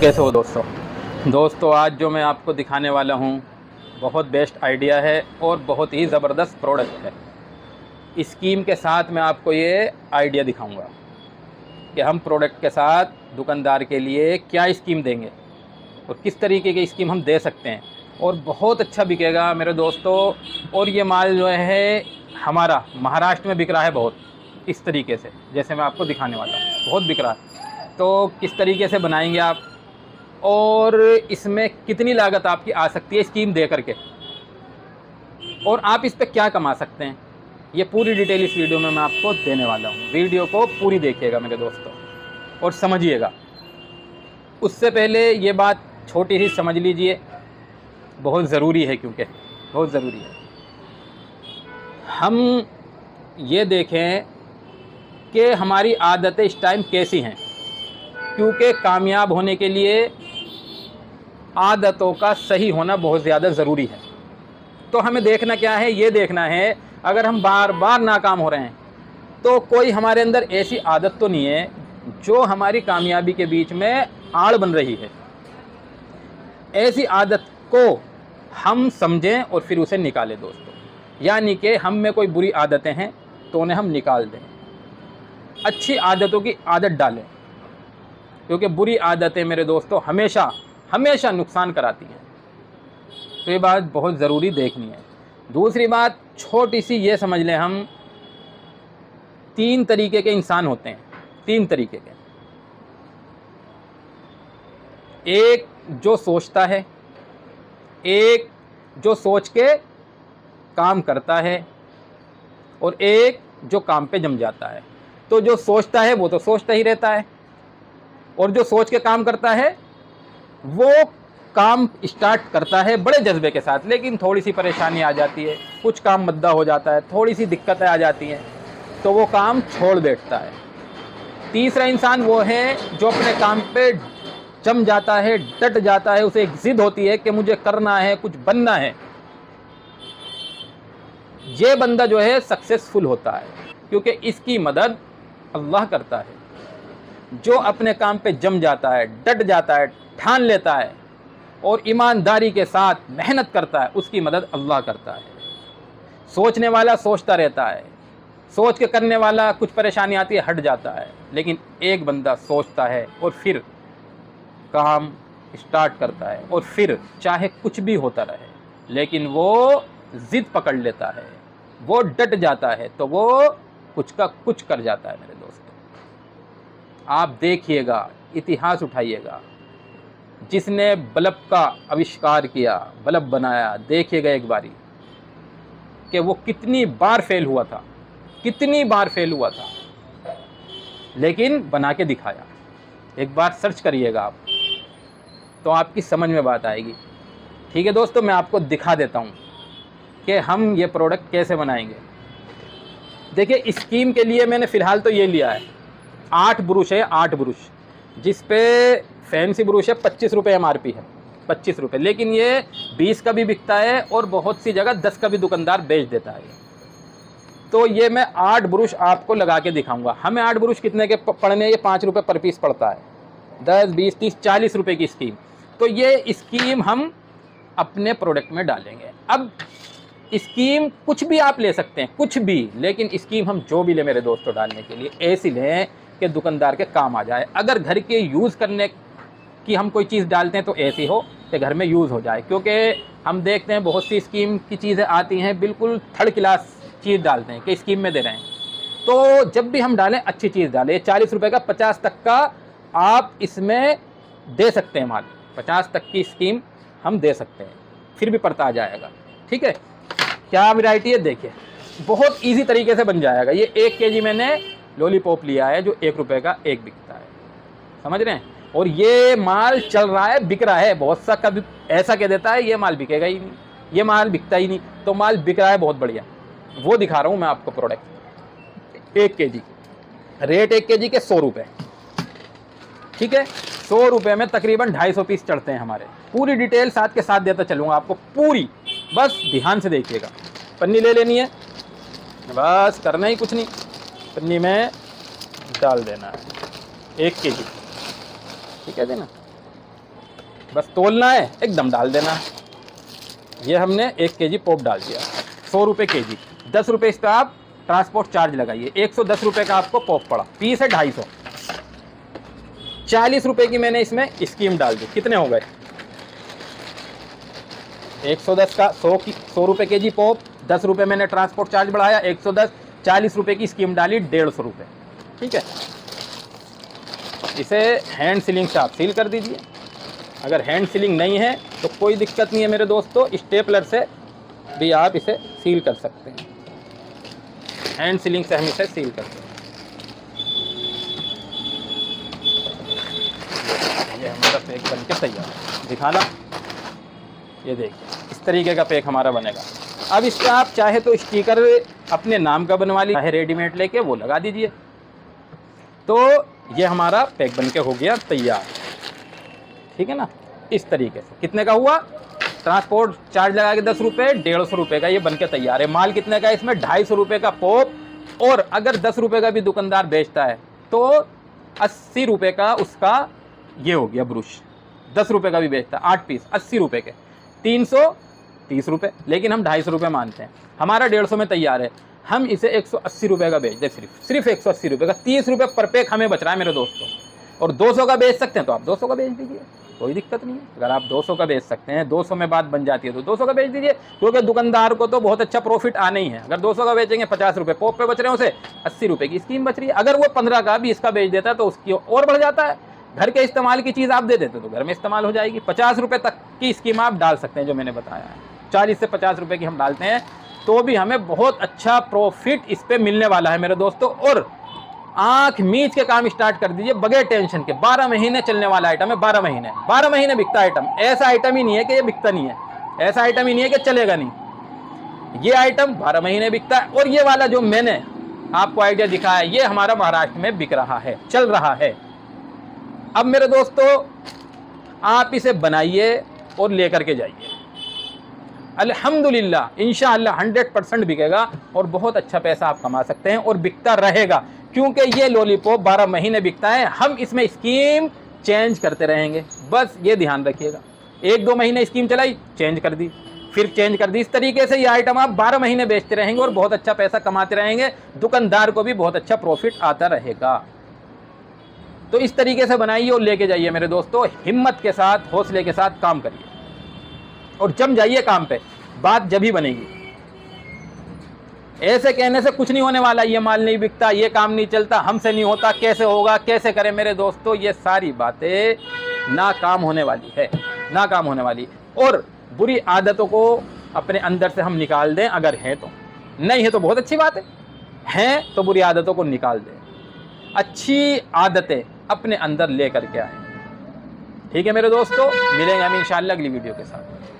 कैसे हो दोस्तों आज जो मैं आपको दिखाने वाला हूँ बहुत बेस्ट आइडिया है और बहुत ही ज़बरदस्त प्रोडक्ट है। स्कीम के साथ मैं आपको ये आइडिया दिखाऊंगा कि हम प्रोडक्ट के साथ दुकानदार के लिए क्या स्कीम देंगे और किस तरीके की स्कीम हम दे सकते हैं, और बहुत अच्छा बिकेगा मेरे दोस्तों। और ये माल जो है हमारा महाराष्ट्र में बिक रहा है बहुत इस तरीके से, जैसे मैं आपको दिखाने वाला हूँ, बहुत बिक रहा है। तो किस तरीके से बनाएंगे आप और इसमें कितनी लागत आपकी आ सकती है स्कीम दे करके, और आप इस पे क्या कमा सकते हैं, ये पूरी डिटेल इस वीडियो में मैं आपको देने वाला हूँ। वीडियो को पूरी देखिएगा मेरे दोस्तों और समझिएगा। उससे पहले ये बात छोटी सी समझ लीजिए, बहुत ज़रूरी है, क्योंकि बहुत ज़रूरी है हम ये देखें कि हमारी आदतें इस टाइम कैसी हैं, क्योंकि कामयाब होने के लिए आदतों का सही होना बहुत ज़्यादा ज़रूरी है। तो हमें देखना क्या है, ये देखना है अगर हम बार बार नाकाम हो रहे हैं तो कोई हमारे अंदर ऐसी आदत तो नहीं है जो हमारी कामयाबी के बीच में आड़ बन रही है। ऐसी आदत को हम समझें और फिर उसे निकालें दोस्तों, यानी कि हम में कोई बुरी आदतें हैं तो उन्हें हम निकाल दें, अच्छी आदतों की आदत डालें, क्योंकि बुरी आदतें मेरे दोस्तों हमेशा हमेशा नुकसान कराती हैं। तो ये बात बहुत ज़रूरी देखनी है। दूसरी बात छोटी सी ये समझ लें, हम 3 तरीके के इंसान होते हैं, 3 तरीके के। एक जो सोचता है, एक जो सोच के काम करता है, और एक जो काम पे जम जाता है। तो जो सोचता है वो तो सोचता ही रहता है, और जो सोच के काम करता है वो काम स्टार्ट करता है बड़े जज्बे के साथ, लेकिन थोड़ी सी परेशानी आ जाती है, कुछ काम मद्दा हो जाता है, थोड़ी सी दिक्कतें आ जाती हैं तो वो काम छोड़ बैठता है। तीसरा इंसान वो है जो अपने काम पे जम जाता है, डट जाता है, उसे एक जिद होती है कि मुझे करना है, कुछ बनना है। ये बंदा जो है सक्सेसफुल होता है, क्योंकि इसकी मदद अल्लाह करता है। जो अपने काम पे जम जाता है, डट जाता है, ठान लेता है और ईमानदारी के साथ मेहनत करता है, उसकी मदद अल्लाह करता है। सोचने वाला सोचता रहता है, सोच के करने वाला कुछ परेशानी आती है हट जाता है, लेकिन एक बंदा सोचता है और फिर काम स्टार्ट करता है, और फिर चाहे कुछ भी होता रहे लेकिन वो जिद पकड़ लेता है, वो डट जाता है, तो वो कुछ का कुछ कर जाता है मेरे दोस्तों। आप देखिएगा, इतिहास उठाइएगा, जिसने बल्ब का आविष्कार किया, बल्ब बनाया, देखिएगा एक बारी कि वो कितनी बार फेल हुआ था, कितनी बार फेल हुआ था, लेकिन बना के दिखाया। एक बार सर्च करिएगा आप, तो आपकी समझ में बात आएगी। ठीक है दोस्तों, मैं आपको दिखा देता हूँ कि हम ये प्रोडक्ट कैसे बनाएंगे। देखिए, स्कीम के लिए मैंने फ़िलहाल तो ये लिया है, 8 ब्रुश है, 8 ब्रुश, जिस पे फैंसी ब्रुश है 25 रुपये MRP है, 25 रुपये, लेकिन ये 20 का भी बिकता है और बहुत सी जगह 10 का भी दुकानदार बेच देता है। तो ये मैं 8 ब्रुश आपको लगा के दिखाऊंगा। हमें 8 ब्रुश कितने के पड़ने, ये 5 रुपये पर पीस पड़ता है, 10, 20, 30, 40 रुपये की स्कीम। तो ये स्कीम हम अपने प्रोडक्ट में डालेंगे। अब स्कीम कुछ भी आप ले सकते हैं, कुछ भी, लेकिन स्कीम हम जो भी ले मेरे दोस्तों डालने के लिए ऐसी लें कि दुकानदार के काम आ जाए। अगर घर के यूज़ करने की हम कोई चीज़ डालते हैं तो ऐसी हो कि घर में यूज़ हो जाए, क्योंकि हम देखते हैं बहुत सी स्कीम की चीज़ें आती हैं बिल्कुल थर्ड क्लास चीज़ डालते हैं कि स्कीम में दे रहे हैं। तो जब भी हम डालें अच्छी चीज़ डालें। 40 रुपये का 50 तक का आप इसमें दे सकते हैं माल, 50 तक की स्कीम हम दे सकते हैं, फिर भी पड़ता आ जाएगा। ठीक है, क्या वैरायटी है देखिए, बहुत इजी तरीके से बन जाएगा। ये 1 kg मैंने लॉलीपॉप लिया है जो 1 रुपये का एक बिकता है, समझ रहे हैं। और ये माल चल रहा है, बिक रहा है। बहुत सा कभी ऐसा कह देता है ये माल बिकेगा ही नहीं, ये माल बिकता ही नहीं, तो माल बिक रहा है बहुत बढ़िया। वो दिखा रहा हूँ मैं आपको प्रोडक्ट। 1 kg रेट, 1 kg के 100 रुपये। ठीक है, 100 रुपये में तकरीबन 250 पीस चढ़ते हैं हमारे। पूरी डिटेल साथ के साथ देता चलूँगा आपको पूरी, बस ध्यान से देखिएगा। पन्नी ले लेनी है, बस करना ही कुछ नहीं, पन्नी में डाल देना है 1 kg। ठीक है देना, बस तोलना है, एकदम डाल देना है। ये हमने 1 kg पोप डाल दिया, 100 रुपये kg, 10 रुपये इस पर आप ट्रांसपोर्ट चार्ज लगाइए, 110 रुपये का आपको पोप पड़ा, पीस है 250, 40 रुपये की मैंने इसमें स्कीम डाल दी। कितने हो गए? 110 का 100 रुपये kg पोप, 10 रुपये मैंने ट्रांसपोर्ट चार्ज बढ़ाया, 110, 40 रुपये की स्कीम डाली, 150 रुपये। ठीक है, इसे हैंड सीलिंग से आप सील कर दीजिए। अगर हैंड सीलिंग नहीं है तो कोई दिक्कत नहीं है मेरे दोस्तों, स्टेपलर से भी आप इसे सील कर सकते हैं। हैंड सीलिंग से हम इसे सील करते हैं। ये हमारा पैक बन के तैयार, दिखाना, ये देखिए इस तरीके का पैक हमारा बनेगा। अब इस पर आप चाहे तो स्टिकर अपने नाम का बनवा लीजिए, चाहे रेडीमेड लेके वो लगा दीजिए। तो ये हमारा पैक बन के हो गया तैयार। ठीक है ना, इस तरीके से। कितने का हुआ? ट्रांसपोर्ट चार्ज लगा के 10 रुपये, 150 रुपये का ये बन के तैयार है। माल कितने का? इसमें 250 रुपये का पोप, और अगर 10 रुपये का भी दुकानदार बेचता है तो 80 रुपये का उसका ये हो गया ब्रश। 10 रुपये का भी बेचता है 8 पीस, 80 रुपये के 330 रुपये, लेकिन हम 250 रुपये मानते हैं। हमारा 150 में तैयार है, हम इसे 180 रुपये का बेच दें, सिर्फ 180 रुपये का, 30 रुपये पर पैक हमें बच रहा है मेरे दोस्तों। और 200 का बेच सकते हैं तो आप 200 का बेच दीजिए, कोई दिक्कत नहीं है। अगर आप 200 का बेच सकते हैं, 200 में बात बन जाती है तो 200 का बेच दीजिए, क्योंकि दुकानदार को तो बहुत अच्छा प्रॉफिट आना ही है। अगर 200 का बेचेंगे 50 रुपये पोप पे बच रहे हैं, उसे 80 रुपये की स्कीम बच रही है। अगर वो 15 का 20 का बेच देता है तो उसकी और बढ़ जाता है। घर के इस्तेमाल की चीज़ आप दे देते तो घर में इस्तेमाल हो जाएगी। 50 रुपये तक की स्कीम आप डाल सकते हैं, जो मैंने बताया है। 40 से 50 रुपये की हम डालते हैं तो भी हमें बहुत अच्छा प्रॉफिट इस पर मिलने वाला है मेरे दोस्तों। और आंख मीच के काम स्टार्ट कर दीजिए बगैर टेंशन के। 12 महीने चलने वाला आइटम है, 12 महीने बिकता आइटम। ऐसा आइटम ही नहीं है कि ये बिकता नहीं है, ऐसा आइटम ही नहीं है कि चलेगा नहीं। ये आइटम 12 महीने बिकता है। और ये वाला जो मैंने आपको आइडिया दिखाया, ये हमारा महाराष्ट्र में बिक रहा है, चल रहा है। अब मेरे दोस्तों आप इसे बनाइए और लेकर के जाइए, अल्हम्दुलिल्लाह इंशाअल्लाह 100% बिकेगा और बहुत अच्छा पैसा आप कमा सकते हैं, और बिकता रहेगा। क्योंकि ये लॉलीपॉप 12 महीने बिकता है, हम इसमें स्कीम चेंज करते रहेंगे। बस ये ध्यान रखिएगा, 1-2 महीने स्कीम चलाई, चेंज कर दी, फिर चेंज कर दी। इस तरीके से ये आइटम आप 12 महीने बेचते रहेंगे और बहुत अच्छा पैसा कमाते रहेंगे, दुकानदार को भी बहुत अच्छा प्रॉफिट आता रहेगा। तो इस तरीके से बनाइए और लेके जाइए मेरे दोस्तों, हिम्मत के साथ, हौसले के साथ काम करिए और जम जाइए काम पे, बात जब ही बनेगी। ऐसे कहने से कुछ नहीं होने वाला। ये माल नहीं बिकता, ये काम नहीं चलता, हमसे नहीं होता, कैसे होगा, कैसे करें मेरे दोस्तों, ये सारी बातें नाकाम होने वाली है, नाकाम होने वाली। और बुरी आदतों को अपने अंदर से हम निकाल दें, अगर हैं तो। नहीं है तो बहुत अच्छी बात है, हैं तो बुरी आदतों को निकाल दें, अच्छी आदतें अपने अंदर ले करके आए। ठीक है मेरे दोस्तों, मिलेंगे हम इंशाअल्लाह अगली वीडियो के साथ।